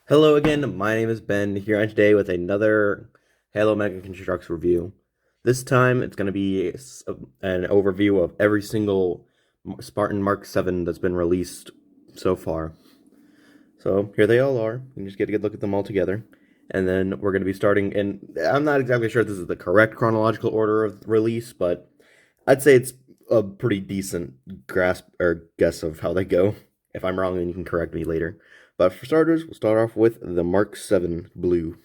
Hello again, my name is Ben, here today with another Halo Mega Construx review. This time it's going to be an overview of every single Spartan Mark 7 that's been released so far. So here they all are. You can just get a good look at them all together. And then we're going to be starting, and I'm not exactly sure if this is the correct chronological order of release, but I'd say it's a pretty decent grasp or guess of how they go. If I'm wrong, then you can correct me later. But for starters, we'll start off with the Mark 7 Blue.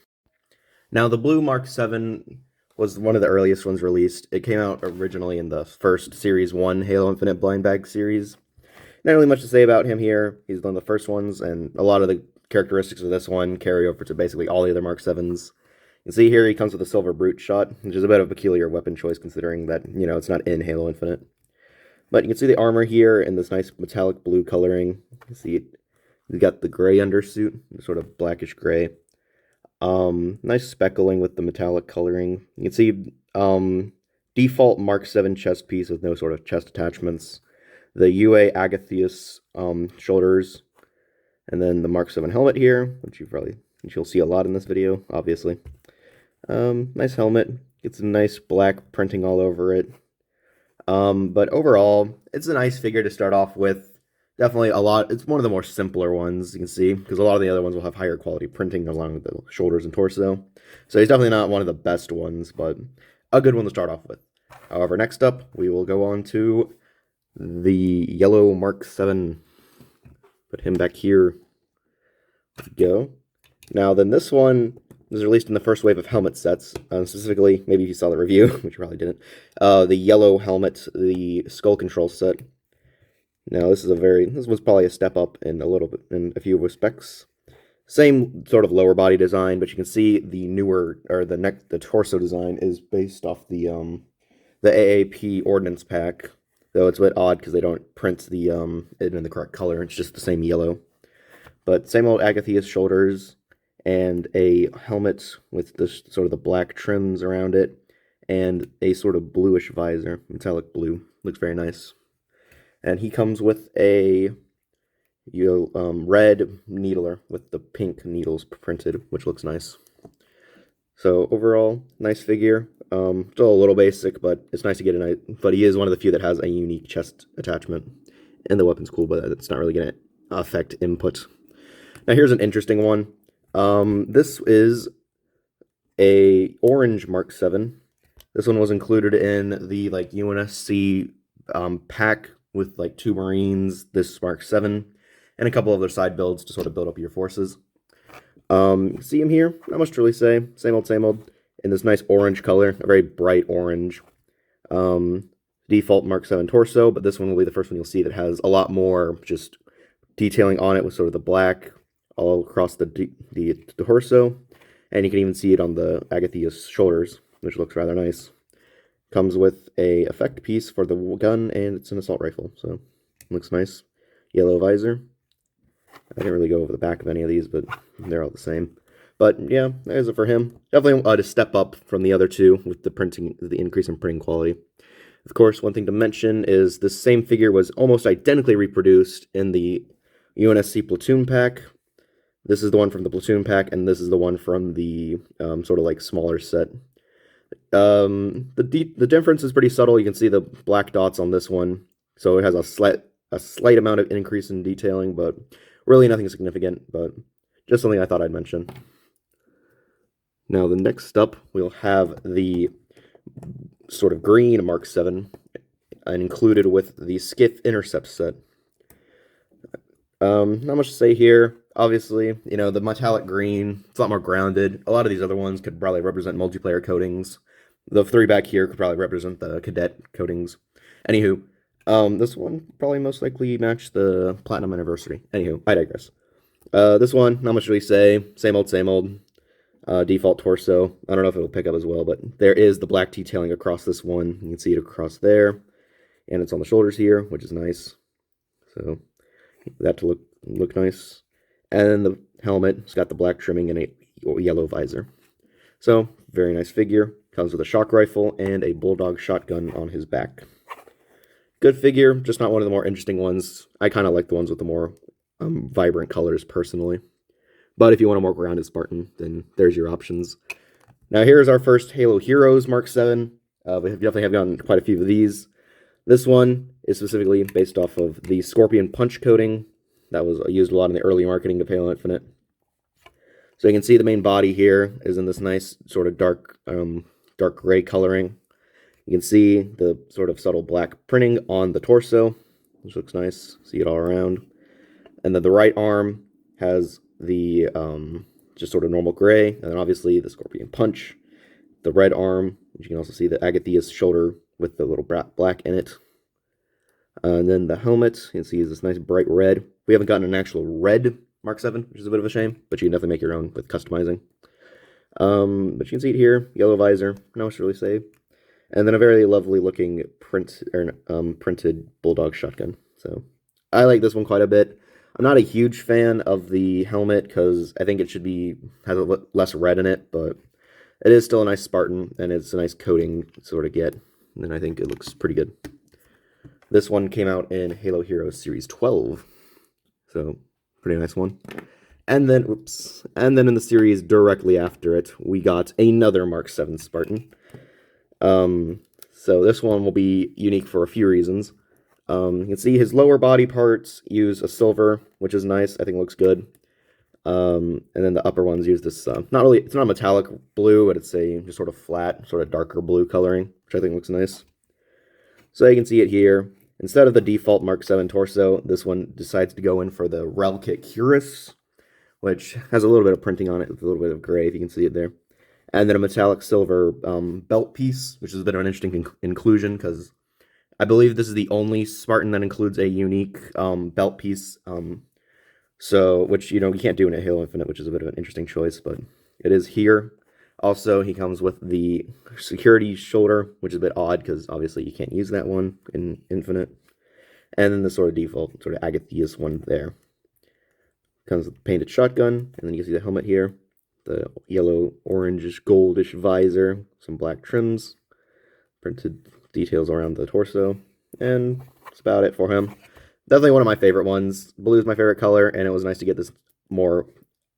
Now, the Blue Mark 7 was one of the earliest ones released. It came out originally in the first Series 1 Halo Infinite Blind Bag series. Not really much to say about him here. He's one of the first ones, and a lot of the characteristics of this one carry over to basically all the other Mark 7s. You can see here he comes with a silver brute shot, which is a bit of a peculiar weapon choice considering that, it's not in Halo Infinite. But you can see the armor here in this nice metallic blue coloring. You can see he's got the gray undersuit, sort of blackish gray. Nice speckling with the metallic coloring. You can see default Mark 7 chest piece with no sort of chest attachments. The UA Agatheus shoulders, and then the Mark 7 helmet here, which you'll see a lot in this video, obviously. Nice helmet. Gets some nice black printing all over it. But overall, it's a nice figure to start off with. Definitely it's one of the more simpler ones, you can see, because a lot of the other ones will have higher quality printing along the shoulders and torso. So he's definitely not one of the best ones, but a good one to start off with. However, next up, we will go on to the yellow Mark 7. Put him back here. There we go. Now, then this one was released in the first wave of helmet sets, specifically, maybe if you saw the review, which you probably didn't, the yellow helmet, the skull control set. Now, this was probably a step up in a few respects. Same sort of lower body design, but you can see the the torso design is based off the AAP Ordnance Pack, though it's a bit odd because they don't print it in the correct color. It's just the same yellow. But same old Agatheus shoulders, and a helmet with the black trims around it, and a sort of bluish visor, metallic blue. Looks very nice. And he comes with a red needler with the pink needles printed, which looks nice. So overall, nice figure. Still a little basic, but it's nice to get but he is one of the few that has a unique chest attachment. And the weapon's cool, but it's not really going to affect input. Now here's an interesting one. This is a orange Mark 7. This one was included in the UNSC pack with 2 Marines, this Mark 7, and a couple other side builds to sort of build up your forces. See him here? Not much to really say. Same old, in this nice orange color, a very bright orange. Default Mark 7 torso, but this one will be the first one you'll see that has a lot more just detailing on it with sort of the black all across the torso, and you can even see it on the Agatheus shoulders, which looks rather nice. Comes with a effect piece for the gun, and it's an assault rifle, so looks nice. Yellow visor. I didn't really go over the back of any of these, but they're all the same. But yeah, there's it for him. Definitely a step up from the other two with the increase in printing quality. Of course, one thing to mention is this same figure was almost identically reproduced in the UNSC platoon pack. This is the one from the platoon pack, and this is the one from the smaller set. The difference is pretty subtle. You can see the black dots on this one, so it has a slight amount of increase in detailing, but really nothing significant, but just something I thought I'd mention. Now, the next up, we'll have the sort of green Mark 7, and included with the Skiff Intercept set. Not much to say here. Obviously, the metallic green, it's a lot more grounded. A lot of these other ones could probably represent multiplayer coatings. The 3 back here could probably represent the cadet coatings. Anywho, this one probably most likely match the Platinum Anniversary. Anywho, I digress. This one, not much to really say. Same old. Default torso. I don't know if it'll pick up as well, but there is the black detailing across this one. You can see it across there. And it's on the shoulders here, which is nice. So, that to look nice. And the helmet, it's got the black trimming and a yellow visor. So, very nice figure. Comes with a shock rifle and a bulldog shotgun on his back. Good figure, just not one of the more interesting ones. I kind of like the ones with the more vibrant colors, personally. But if you want a more grounded Spartan, then there's your options. Now here's our first Halo Heroes Mark 7. We definitely have gotten quite a few of these. This one is specifically based off of the Scorpion Punch coating that was used a lot in the early marketing of Halo Infinite. So you can see the main body here is in this nice sort of dark gray coloring. You can see the sort of subtle black printing on the torso, which looks nice. See it all around. And then the right arm has the just sort of normal gray, and then obviously the Scorpion Punch. The red arm, you can also see the Agathia's shoulder with the little black in it. And then the helmet, you can see is this nice bright red. We haven't gotten an actual red Mark 7, which is a bit of a shame, but you can definitely make your own with customizing. But you can see it here, yellow visor, not much to really say. And then a very lovely looking printed Bulldog shotgun. So I like this one quite a bit. I'm not a huge fan of the helmet because I think it should has a less red in it, but it is still a nice Spartan, and it's a nice coating to sort of get, and I think it looks pretty good. This one came out in Halo Heroes Series 12, so pretty nice one. And then, in the series directly after it, we got another Mark 7 Spartan. So this one will be unique for a few reasons. You can see his lower body parts use a silver, which is nice. I think it looks good. And then the upper ones use this, it's not metallic blue, but it's just sort of flat, sort of darker blue coloring, which I think looks nice. So you can see it here. Instead of the default Mark 7 torso, this one decides to go in for the Rel Kit Cuirass, which has a little bit of printing on it with a little bit of gray, if you can see it there. And then a metallic silver belt piece, which is a bit of an interesting inclusion, because I believe this is the only Spartan that includes a unique belt piece. Which, you can't do in a Halo Infinite, which is a bit of an interesting choice, but it is here. Also, he comes with the security shoulder, which is a bit odd, because obviously you can't use that one in Infinite. And then the sort of default, sort of Agathia's one there. Comes with the painted shotgun, and then you can see the helmet here. The yellow, orangish, goldish visor, some black trims, printed details around the torso, and that's about it for him. Definitely one of my favorite ones. Blue is my favorite color, and it was nice to get this more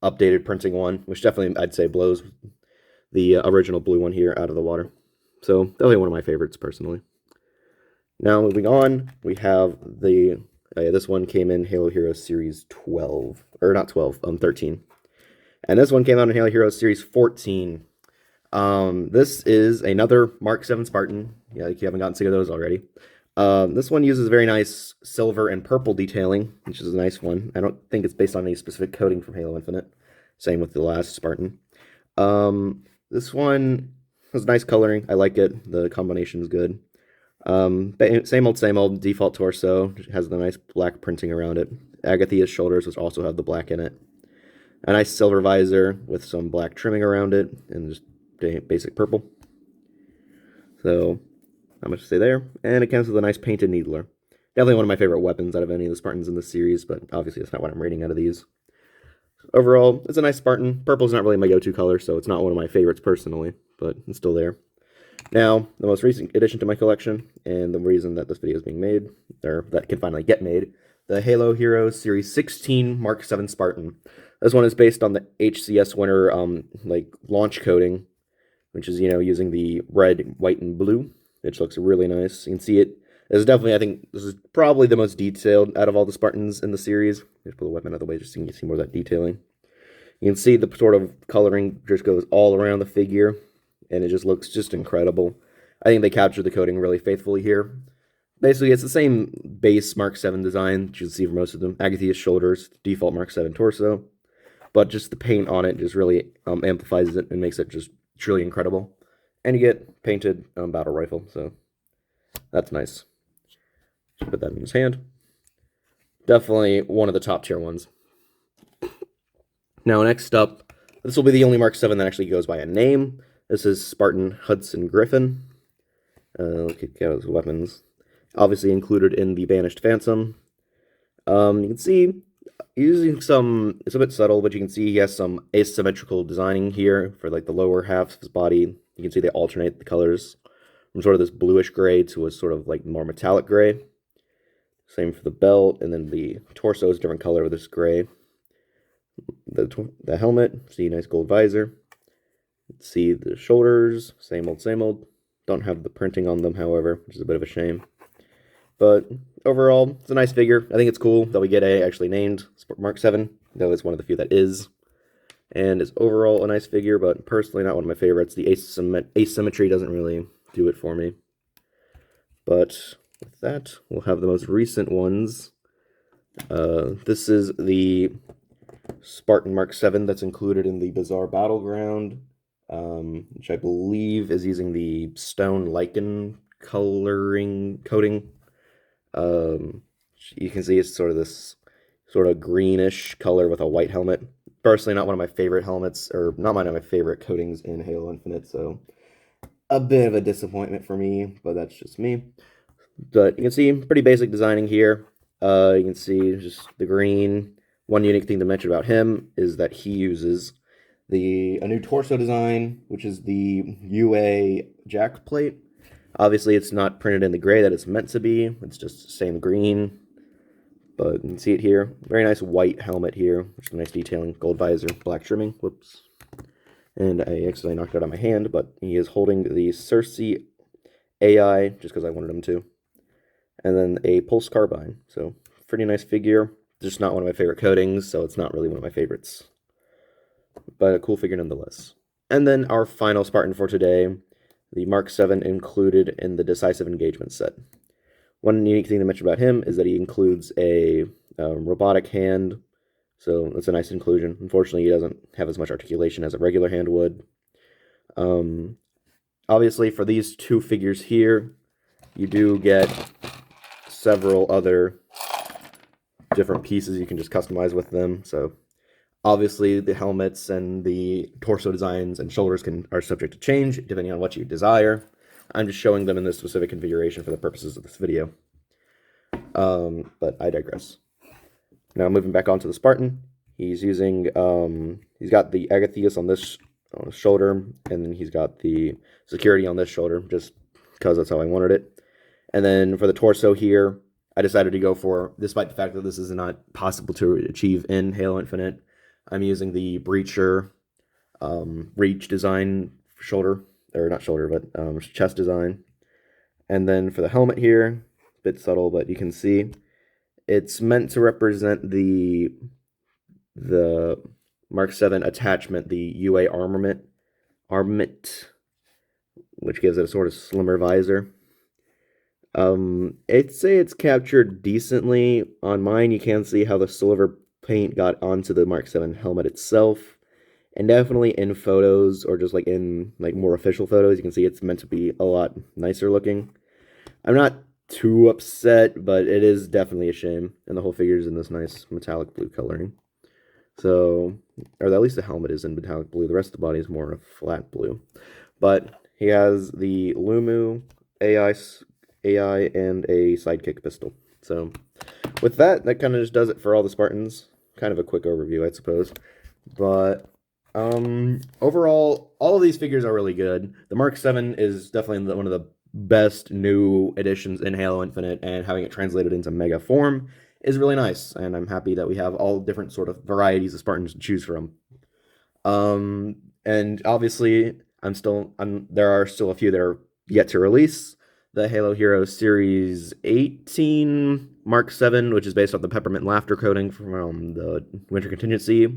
updated printing one, which definitely, I'd say, blows the original blue one here out of the water. So, definitely one of my favorites, personally. Now, moving on, we have this one came in Halo Heroes Series 12, or not 12, 13. And this one came out in Halo Heroes Series 14. This is another Mark 7 Spartan. Yeah, like you haven't gotten sick of those already. This one uses very nice silver and purple detailing, which is a nice one. I don't think it's based on any specific coating from Halo Infinite. Same with the last Spartan. This one has nice coloring. I like it. The combination is good. Same old default torso. It has the nice black printing around it. Agathia's shoulders, which also have the black in it. A nice silver visor with some black trimming around it, and just basic purple. So, not much to say there. And it comes with a nice painted needler. Definitely one of my favorite weapons out of any of the Spartans in this series, but obviously that's not what I'm rating out of these. Overall, it's a nice Spartan. Purple's not really my go-to color, so it's not one of my favorites personally, but it's still there. Now, the most recent addition to my collection, and the reason that this video is being made, or that can finally get made, the Halo Heroes Series 16 Mark 7 Spartan. This one is based on the HCS winter launch coating, which is, using the red, white, and blue, which looks really nice. You can see it. It's definitely, I think, this is probably the most detailed out of all the Spartans in the series. Just pull the weapon out of the way just so you can see more of that detailing. You can see the sort of coloring just goes all around the figure, and it just looks just incredible. I think they captured the coating really faithfully here. Basically, it's the same base Mark 7 design that you can see for most of them. Agathia's shoulders, default Mark 7 torso. But just the paint on it just really amplifies it and makes it just truly incredible. And you get painted battle rifle, so that's nice. Just put that in his hand. Definitely one of the top tier ones. Now, next up, this will be the only Mark 7 that actually goes by a name. This is Spartan Hudson Griffin. Look at his weapons. Obviously included in the Banished Phantom. You can see using some, it's a bit subtle, but you can see he has some asymmetrical designing here for the lower half of his body. You can see they alternate the colors from sort of this bluish gray to a sort of more metallic gray. Same for the belt, and then the torso is a different color with this gray. the helmet, see nice gold visor. Let's see the shoulders, same old, same old. Don't have the printing on them, however, which is a bit of a shame. But overall, it's a nice figure. I think it's cool that we get a actually named Mark 7, though it's one of the few that is. And it's overall a nice figure, but personally not one of my favorites. The asymmetry doesn't really do it for me. But with that, we'll have the most recent ones. This is the Spartan Mark 7 that's included in the Bizarre Battleground, which I believe is using the stone lichen coating. You can see it's sort of this sort of greenish color with a white helmet. Personally, not one of my favorite helmets, or not one of my favorite coatings in Halo Infinite, so a bit of a disappointment for me, but that's just me. But you can see pretty basic designing here. You can see just the green. One unique thing to mention about him is that he uses a new torso design, which is the UA jack plate. Obviously, it's not printed in the gray that it's meant to be. It's just the same green. But you can see it here. Very nice white helmet here, which is nice detailing. Gold visor, black trimming. Whoops. And I accidentally knocked it out of my hand, but he is holding the Cersei AI, just because I wanted him to. And then a pulse carbine. So, pretty nice figure. Just not one of my favorite coatings, so it's not really one of my favorites. But a cool figure nonetheless. And then our final Spartan for today, the Mark 7 included in the Decisive Engagement set. One unique thing to mention about him is that he includes a robotic hand, so that's a nice inclusion. Unfortunately, he doesn't have as much articulation as a regular hand would. Obviously, for these two figures here, you do get several other different pieces you can just customize with them. So obviously the helmets and the torso designs and shoulders are subject to change depending on what you desire. I'm just showing them in this specific configuration for the purposes of this video. But I digress. Now moving back onto the Spartan, he's using he's got the Agathias on this shoulder, and then he's got the security on this shoulder, just because that's how I wanted it. And then for the torso here, I decided to go for, despite the fact that this is not possible to achieve in Halo Infinite, I'm using the Breacher reach design shoulder, or not shoulder, but chest design. And then for the helmet here, a bit subtle, but you can see it's meant to represent the Mark 7 attachment, the UA armament, which gives it a sort of slimmer visor. I'd say it's captured decently. On mine, you can see how the silver paint got onto the Mark 7 helmet itself. And definitely in photos, or just like in like more official photos, you can see it's meant to be a lot nicer looking. I'm not too upset, but it is definitely a shame. And the whole figure is in this nice metallic blue coloring. So, or at least the helmet is in metallic blue. The rest of the body is more of flat blue. But he has the Lumu AI and a sidekick pistol. So, with that kind of just does it for all the Spartans. Kind of a quick overview, I suppose. But overall, all of these figures are really good. The Mark 7 is definitely one of the best new additions in Halo Infinite, and having it translated into Mega form is really nice. And I'm happy that we have all different sort of varieties of Spartans to choose from. And obviously, there are still a few that are yet to release. The Halo Heroes Series 18 Mark 7, which is based off the Peppermint Laughter coating from the Winter Contingency.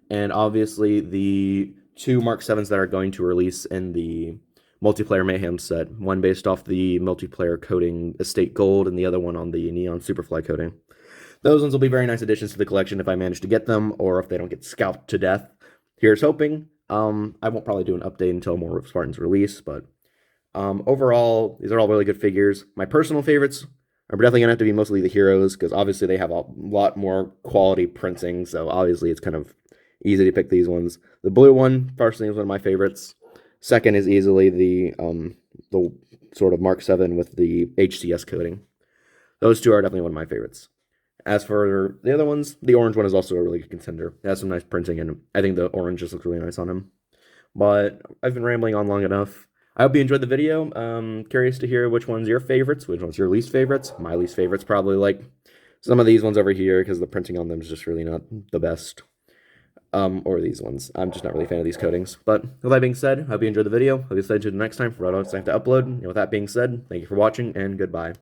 And obviously the two Mark 7s that are going to release in the Multiplayer Mayhem set. One based off the multiplayer coating Estate Gold, and the other one on the Neon Superfly coating. Those ones will be very nice additions to the collection if I manage to get them, or if they don't get scalped to death. Here's hoping. I won't probably do an update until more Spartans release, but overall, these are all really good figures. My personal favorites are definitely going to have to be mostly the heroes, because obviously they have a lot more quality printing, so obviously it's kind of easy to pick these ones. The blue one, personally, is one of my favorites. Second is easily the sort of Mark 7 with the HCS coating. Those two are definitely one of my favorites. As for the other ones, the orange one is also a really good contender. It has some nice printing, and I think the orange just looks really nice on him. But I've been rambling on long enough. I hope you enjoyed the video. Curious to hear which one's your favorites, which one's your least favorites. My least favorites probably like some of these ones over here, because the printing on them is just really not the best. or these ones. I'm just not really a fan of these coatings. But with that being said, hope you enjoyed the video. Hope you stay tuned next time for what else I have to upload. And with that being said, thank you for watching, and goodbye.